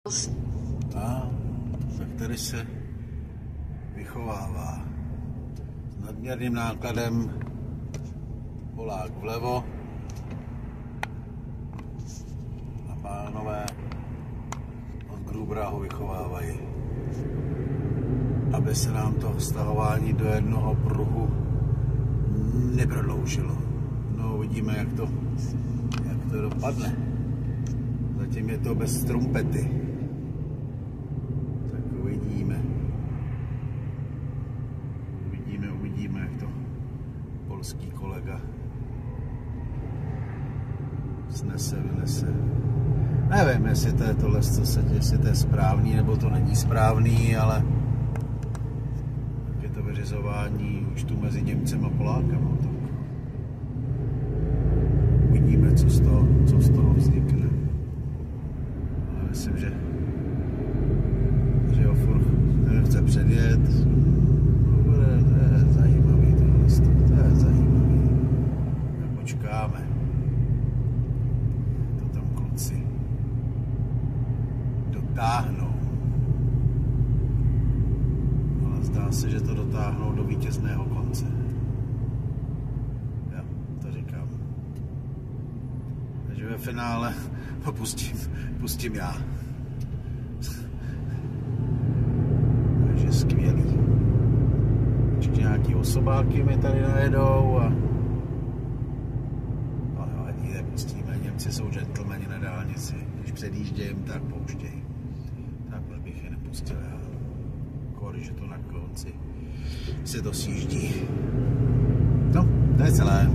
A za který se vychovává s nadměrným nákladem Polák vlevo a pánové od Grubera ho vychovávají, aby se nám to stahování do jednoho pruhu neprodloužilo. No, uvidíme, jak to dopadne. Zatím je to bez trumpety. Tak uvidíme. Uvidíme, jak to polský kolega vynese. Nevím, jestli to je tohle, co se děje, jestli to je správný, nebo to není správný, ale je to vyřizování účtu mezi Němcem a Polákem. Tak uvidíme, co z toho vznikne. Ale myslím, že ho furt nechce předjet. To je zajímavý to je zajímavý. A počkáme. To tam kluci dotáhnou. Ale zdá se, že to dotáhnou do vítězného konce. Já to říkám. Takže ve finále ho pustím já. Takže skvělý. Ještě nějaký osobáky mi tady najedou a nevadí, tak pustíme. Němci jsou gentlemani na dálnici. Když předjíždějím, tak pouštějí. Takhle bych je nepustil já. Když je to na konci se to sjíždí. No, to je celé.